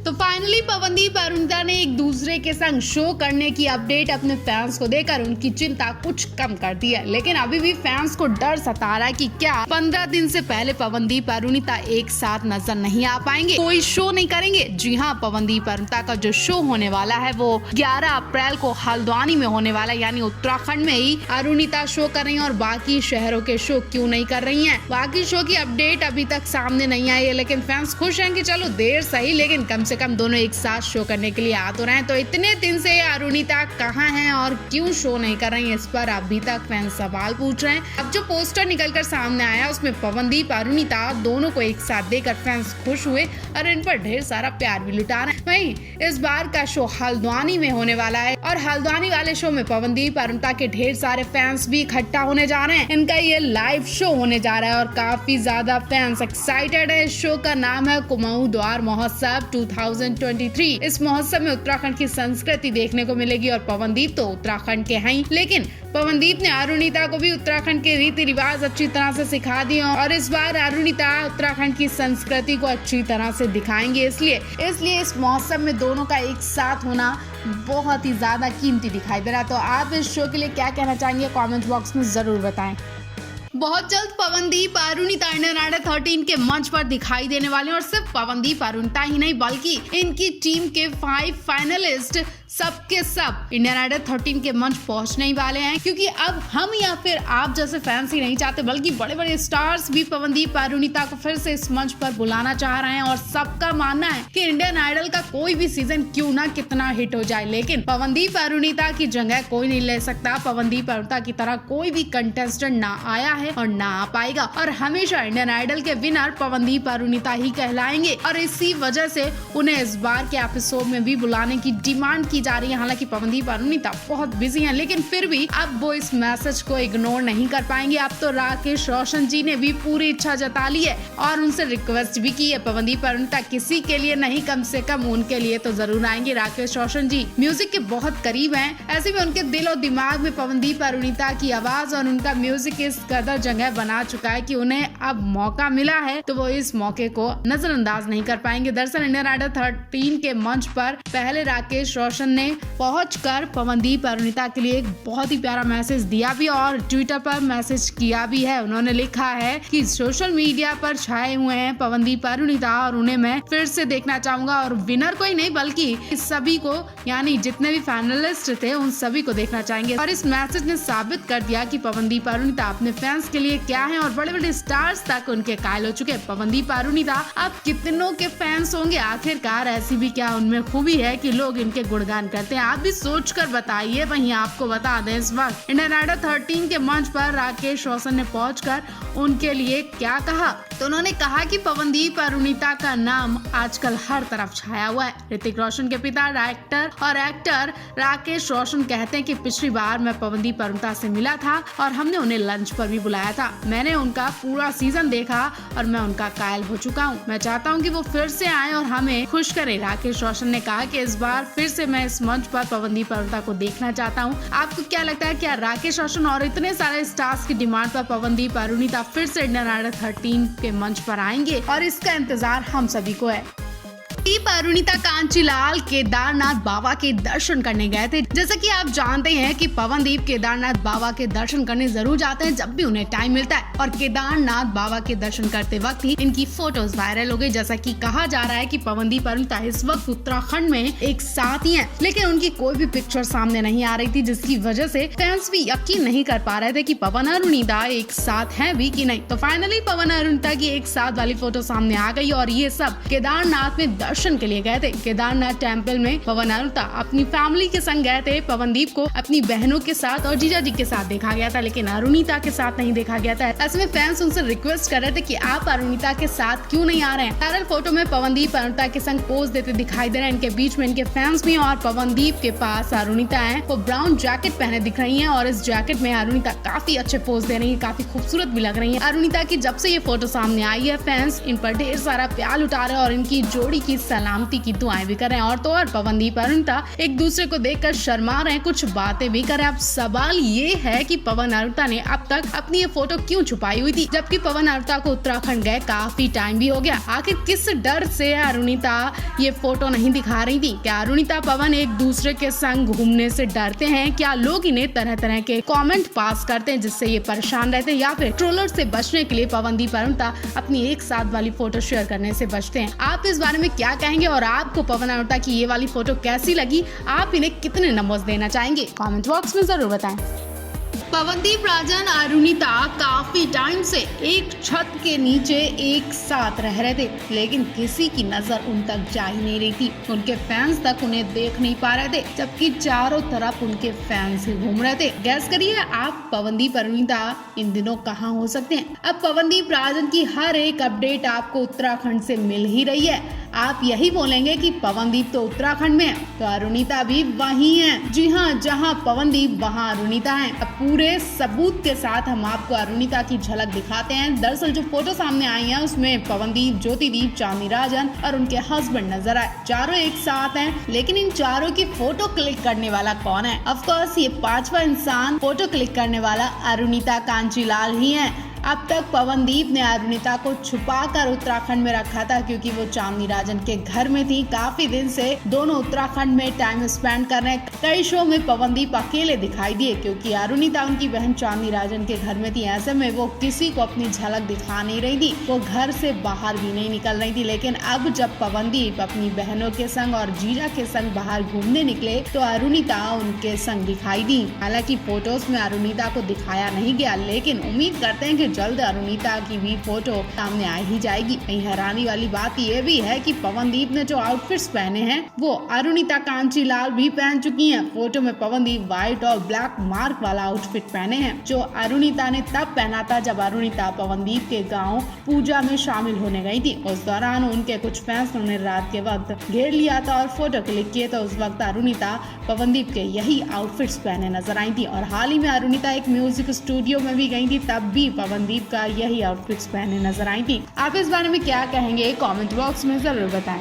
तो फाइनली पवनदीप और अरुणिता ने एक दूसरे के संग शो करने की अपडेट अपने फैंस को देकर उनकी चिंता कुछ कम कर दी है। लेकिन अभी भी फैंस को डर सता रहा है कि क्या 15 दिन से पहले पवनदीप और अरुणिता एक साथ नजर नहीं आ पाएंगे, कोई शो नहीं करेंगे। जी हाँ, पवनदीप और अरुणिता का जो शो होने वाला है वो 11 अप्रैल को हल्द्वानी में होने वाला है, यानी उत्तराखंड में ही अरुणिता शो कर रही है और बाकी शहरों के शो क्यों नहीं कर रही है। बाकी शो की अपडेट अभी तक सामने नहीं आई है, लेकिन फैंस खुश हैं कि चलो देर सही लेकिन कम से कम दोनों एक साथ शो करने के लिए आ तो रहे हैं। तो इतने दिन से अरुणिता कहाँ हैं और क्यों शो नहीं कर रही हैं, इस पर अभी तक फैंस सवाल पूछ रहे हैं। अब जो पोस्टर निकलकर सामने आया उसमें पवनदीप अरुणिता दोनों को एक साथ देखकर फैंस खुश हुए और इन पर ढेर सारा प्यार भी लुटा रहे हैं। वहीं इस बार का शो हल्द्वानी में होने वाला है और हल्द्वानी वाले शो में पवनदीप अरुणिता के ढेर सारे फैंस भी इकट्ठा होने जा रहे हैं। इनका ये लाइव शो होने जा रहा है और काफी ज्यादा फैंस एक्साइटेड है। इस शो का नाम है कुमाऊं द्वार महोत्सव 2023। इस महोत्सव में उत्तराखंड की संस्कृति देखने को मिलेगी और पवनदीप तो उत्तराखंड के हैं, लेकिन पवनदीप ने अरुणिता को भी उत्तराखंड के रीति रिवाज अच्छी तरह से सिखा दिए और इस बार अरुणिता उत्तराखंड की संस्कृति को अच्छी तरह से दिखाएंगे। इसलिए इस महोत्सव में दोनों का एक साथ होना बहुत ही ज्यादा कीमती दिखाई दे रहा है। तो आप इस शो के लिए क्या कहना चाहेंगे, कमेंट बॉक्स में जरूर बताएं। बहुत जल्द पवनदीप अरुणिता इंडियन आइडल 13 के मंच पर दिखाई देने वाले हैं और सिर्फ पवनदीप अरुणिता ही नहीं बल्कि इनकी टीम के 5 फाइनलिस्ट सबके सब इंडियन आइडल 13 के मंच पहुंचने ही वाले हैं, क्योंकि अब हम या फिर आप जैसे फैंस ही नहीं चाहते बल्कि बड़े बड़े स्टार्स भी पवनदीप अरुणिता को फिर से इस मंच पर बुलाना चाह रहे हैं और सबका मानना है कि इंडियन आइडल का कोई भी सीजन क्यों ना कितना हिट हो जाए, लेकिन पवनदीप अरुणिता की जगह कोई नहीं ले सकता। पवनदीप अरुणिता की तरह कोई भी कंटेस्टेंट ना आया है और ना आ पाएगा और हमेशा इंडियन आइडल के विनर पवनदीप अरुणिता ही कहलाएंगे और इसी वजह से उन्हें इस बार के एपिसोड में भी बुलाने की डिमांड की जा रही है। हालांकि पवनदीप अरुणिता बहुत बिजी हैं, लेकिन फिर भी अब वो इस मैसेज को इग्नोर नहीं कर पाएंगे। अब तो राकेश रोशन जी ने भी पूरी इच्छा जता ली है और उनसे रिक्वेस्ट भी की है, पवनदीप अरुणिता किसी के लिए नहीं कम से कम उनके लिए तो जरूर आएंगे। राकेश रोशन जी म्यूजिक के बहुत करीब हैं, ऐसे में उनके दिल और दिमाग में पवनदीप अरुणिता की आवाज और उनका म्यूजिक इस कदर जगह बना चुका है कि उन्हें अब मौका मिला है तो वो इस मौके को नजरअंदाज नहीं कर पाएंगे। दरअसल इंडियन आइडल 13 के मंच पर पहले राकेश रोशन ने पहुंचकर पवनदीप अरुणिता के लिए एक बहुत ही प्यारा मैसेज दिया भी और ट्विटर पर मैसेज किया भी है। उन्होंने लिखा है कि सोशल मीडिया पर छाए हुए हैं पवनदीप अरुणिता और उन्हें मैं फिर से देखना चाहूंगा और विनर को ही नहीं बल्कि सभी को, यानी जितने भी फाइनलिस्ट थे उन सभी को देखना चाहेंगे। और इस मैसेज ने साबित कर दिया कि पवनदीप अरुणिता अपने फैंस के लिए क्या है और बड़े बड़े स्टार्स तक उनके कायल हो चुके हैं। पवनदीप अरुणिता अब कितनों के फैंस होंगे, आखिरकार ऐसी भी क्या उनमें खूबी है कि लोग इनके गुणगान करते हैं। आप भी सोच कर बताइए। वहीं आपको बता दें इस वक्त इंडियन आइडल 13 के मंच पर राकेश रोशन ने पहुंचकर उनके लिए क्या कहा, तो उन्होंने कहा कि पवनदीप अरुणिता का नाम आजकल हर तरफ छाया हुआ है। ऋतिक रोशन के पिता डायरेक्टर और एक्टर राकेश रोशन कहते हैं कि पिछली बार मैं पवनदीप अरुणिता से मिला था और हमने उन्हें लंच पर भी बुलाया था। मैंने उनका पूरा सीजन देखा और मैं उनका कायल हो चुका हूँ। मैं चाहता हूँ कि वो फिर से आए और हमें खुश करें। राकेश रोशन ने कहा कि इस बार फिर से मैं इस मंच पर पवनदीप अरुणिता को देखना चाहता हूँ। आपको क्या लगता है, क्या राकेश रोशन और इतने सारे स्टार्स की डिमांड पर पवनदीप अरुणिता फिर से इंडियन आइडल 13 के मंच पर आएंगे? और इसका इंतजार हम सभी को है। पवनदीप अरुणिता कांचीलाल केदारनाथ बाबा के दर्शन करने गए थे। जैसा कि आप जानते हैं कि पवनदीप केदारनाथ बाबा के दर्शन करने जरूर जाते हैं जब भी उन्हें टाइम मिलता है और केदारनाथ बाबा के दर्शन करते वक्त ही इनकी फोटोज वायरल हो गई। जैसा कि कहा जा रहा है कि पवनदीप अरुणिता इस वक्त उत्तराखंड में एक साथ ही हैं, लेकिन उनकी कोई भी पिक्चर सामने नहीं आ रही थी, जिसकी वजह से फैंस भी यकीन नहीं कर पा रहे थे कि पवन अरुणिता एक साथ हैं भी कि नहीं। तो फाइनली पवन अरुणिता की एक साथ वाली फोटो सामने आ गई और ये सब केदारनाथ में दर्शन के लिए गए थे। केदारनाथ टेम्पल में पवन अरुणिता अपनी फैमिली के संग गए थे। पवनदीप को अपनी बहनों के साथ और जीजा जी के साथ देखा गया था, लेकिन अरुणिता के साथ नहीं देखा गया था। ऐसे में फैंस उनसे रिक्वेस्ट कर रहे थे कि आप अरुणिता के साथ क्यों नहीं आ रहे हैं। वायरल फोटो में पवनदीप अरुणिता के संग पोज देते दिखाई दे रहे हैं। इनके बीच में इनके फैंस भी और पवनदीप के पास अरुणिता है, वो ब्राउन जैकेट पहने दिख रही है और इस जैकेट में अरुणिता काफी अच्छे पोज दे रही है, काफी खूबसूरत भी लग रही है। अरुणिता की जब से ये फोटो सामने आई है फैंस इन पर ढेर सारा प्यार लुटा रहे हैं और इनकी जोड़ी की सलामती की दुआएं भी कर रहे हैं। और तो और पवनदीप अरुणिता एक दूसरे को देखकर शर्मा रहे हैं, कुछ बातें भी कर रहे हैं। अब सवाल ये है कि पवन अरुणिता ने अब तक अपनी ये फोटो क्यों छुपाई हुई थी, जबकि पवन अरुणिता को उत्तराखंड गए काफी टाइम भी हो गया। आखिर किस डर से अरुणिता ये फोटो नहीं दिखा रही थी? क्या अरुणिता पवन एक दूसरे के संग घूमने से डरते हैं? क्या लोग इन्हें तरह तरह के कमेंट पास करते हैं जिससे ये परेशान रहते हैं, या फिर ट्रोलर से बचने के लिए पवनदीप अरुणिता अपनी एक साथ वाली फोटो शेयर करने से बचते हैं? आप इस बारे में क्या कहेंगे और आपको पवन अरुणिता की ये वाली फोटो कैसी लगी? आप इन्हें कितने नंबर्स देना चाहेंगे? कमेंट बॉक्स में जरूर बताएं। पवनदीप राजन अरुणिता काफी टाइम से एक छत के नीचे एक साथ रह रहे थे, लेकिन किसी की नजर उन तक जा ही नहीं रही थी। उनके फैंस तक उन्हें देख नहीं पा रहे थे, जबकि चारों तरफ उनके फैंस ही घूम रहे थे। गैस करिए आप पवनदीप अरुणिता इन दिनों कहाँ हो सकते हैं? अब पवनदीप राजन की हर एक अपडेट आपको उत्तराखंड से मिल ही रही है। आप यही बोलेंगे कि पवनदीप तो उत्तराखंड में है, तो अरुणिता भी वहीं है। जी हाँ, जहाँ पवनदीप वहाँ अरुणिता है। अब पूरे सबूत के साथ हम आपको अरुणिता की झलक दिखाते हैं। दरअसल जो फोटो सामने आई है उसमें पवनदीप, ज्योतिदीप, चांदनी राजन और उनके हस्बैंड नजर आए। चारों एक साथ हैं, लेकिन इन चारों की फोटो क्लिक करने वाला कौन है? ऑफ कोर्स ये पांचवा इंसान फोटो क्लिक करने वाला अरुणिता कांचीलाल ही है। अब तक पवनदीप ने अरुणिता को छुपाकर उत्तराखंड में रखा था, क्योंकि वो चांदनी राजन के घर में थी। काफी दिन से दोनों उत्तराखंड में टाइम स्पेंड कर रहे हैं। कई शो में पवनदीप अकेले दिखाई दिए, क्योंकि अरुणिता उनकी बहन चांदनी राजन के घर में थी। ऐसे में वो किसी को अपनी झलक दिखा नहीं रही थी, वो घर से बाहर भी नहीं निकल रही थी। लेकिन अब जब पवनदीप अपनी बहनों के संग और जीजा के संग बाहर घूमने निकले, तो अरुणिता उनके संग दिखाई दी। हालांकि फोटोज में अरुणिता को दिखाया नहीं गया, लेकिन उम्मीद करते हैं कि जल्द अरुणिता की भी फोटो सामने आ ही जाएगी। वहीं हैरानी वाली बात ये भी है कि पवनदीप ने जो आउटफिट्स पहने हैं वो अरुणिता कांचीलाल भी पहन चुकी हैं। फोटो में पवनदीप व्हाइट और ब्लैक मार्क वाला आउटफिट पहने हैं, जो अरुणिता ने तब पहना था जब अरुणिता पवनदीप के गाँव पूजा में शामिल होने गयी थी। उस दौरान उनके कुछ फैंस ने उन्हें रात के वक्त घेर लिया था और फोटो क्लिक किए, तो उस वक्त अरुणिता पवनदीप के यही आउटफिट्स पहने नजर आई थी। और हाल ही में अरुणिता एक म्यूजिक स्टूडियो में भी गई थी, तब भी पवनदीप का यही आउटफिट्स पहने नजर आई थी। आप इस बारे में क्या कहेंगे? कमेंट बॉक्स में जरूर बताएं।